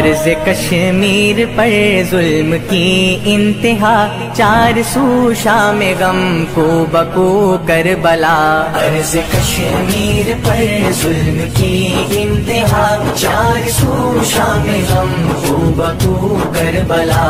अर्ज़ कश्मीर पर जुल्म की इंतहा, चार सू शाम गम को बको करबला। अर्ज़ कश्मीर पर जुल्म की इंतहा, चार सू शाम गम को बको करबला।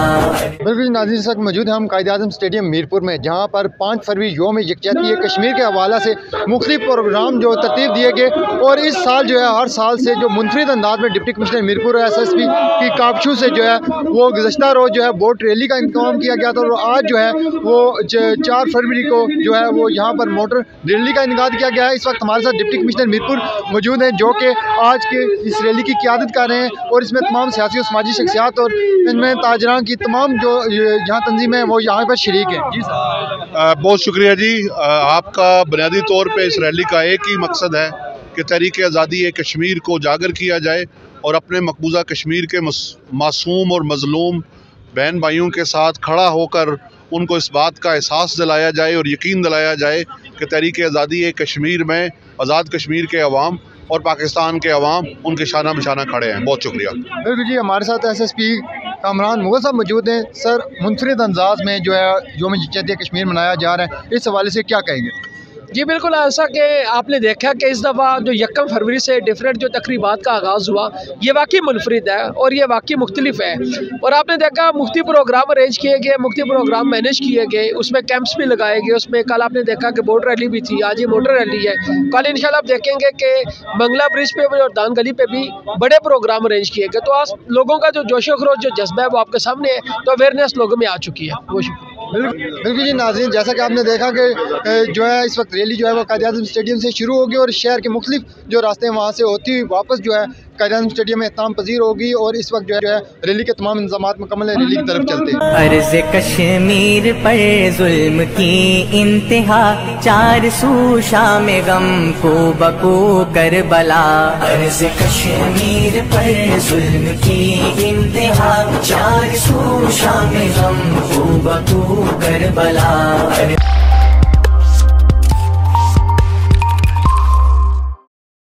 बिल्कुल नाज़रीन, इस वक्त मौजूद हैं हम कायद-ए-आज़म स्टेडियम मीरपुर में, जहाँ पर 5 फरवरी यौम यकजहती कश्मीर के हवाला से मुख्तलिफ प्रोग्राम जो तरतीब दिए गए। और इस साल जो है हर साल से जो मुनफरिद अंदाज में डिप्टी कमिश्नर मीरपुर और SSP की काबशू से जो है वो गुज़श्ता रोज़ जो है बोट रैली का इंतज़ाम किया गया था। और आज जो है वो 4 फरवरी को जो है वो यहाँ पर मोटर रैली का इंतज़ाम किया गया है। इस वक्त हमारे साथ डिप्टी कमिश्नर मीरपुर मौजूद हैं, जो कि आज के इस रैली की क़यादत कर रहे हैं। और इसमें तमाम सियासी और समाजी शख्सियात और इनमें ताजरान की तमाम जो यहाँ तंजीमें हैं वो यहाँ पर शरीक हैं। जी सर, बहुत शुक्रिया जी। आपका बुनियादी तौर पर इस रैली का एक ही मकसद है कि तहरीक आज़ादी कश्मीर को उजागर किया जाए और अपने मकबूजा कश्मीर के मासूम और मज़लूम बहन भाइयों के साथ खड़ा होकर उनको इस बात का एहसास दिलाया जाए और यकीन दिलाया जाए कि तहरीक आज़ादी कश्मीर में आज़ाद कश्मीर के अवाम और पाकिस्तान के अवाम उनके शाना बिशाना खड़े हैं। बहुत शुक्रिया। बिल्कुल जी, हमारे साथ SSP कामरान मुग़ल साहब मौजूद हैं। सर, मुनफरिद अंदाज में जो है यौम यकजहती कश्मीर मनाया जा रहा है, इस हवाले से क्या कहेंगे? जी बिल्कुल, ऐसा कि आपने देखा कि इस दफ़ा जो 1 फरवरी से डिफरेंट जो तकरीबात का आगाज़ हुआ, ये वाकई मुनफरिद है और ये वाकई मुख्तलिफ है। और आपने देखा मुख्तलिफ प्रोग्राम अरेंज किए गए, मुख्तलिफ प्रोग्राम मैनेज किए गए, उसमें कैंप्स भी लगाए गए। उसमें कल आपने देखा कि बोट रैली भी थी, आज ये मोटर रैली है। कल इंशाल्लाह आप देखेंगे कि मंगला ब्रिज पे भी और दान गली पे भी बड़े प्रोग्राम अरेंज किए गए। तो आज लोगों का जो जोशो खरोश जो जज्बा है वो आपके सामने है, तो अवेयरनेस लोगों में आ चुकी है। वो शुक्रिया। बिल्कुल जी नाज़रीन, जैसा कि आपने देखा कि जो है इस वक्त रैली जो है वो कायद-ए-आज़म स्टेडियम से शुरू होगी और शहर के मुख्तलिफ जो रास्ते हैं वहाँ से होती हुई वापस जो है कायद-ए-आज़म स्टेडियम में इख्तिताम पजीर होगी। और इस वक्त जो है रैली के तमाम इंतज़ामात मुकम्मल है, रैली की तरफ चलते हैं। अर्ज़ कश्मीर पर जुल्म की इंतहा, चार सू शाम गम को बको करबला। अर्ज़ कश्मीर पर जुल्म की इंतहा, चार सू शाम गम को बको करबला।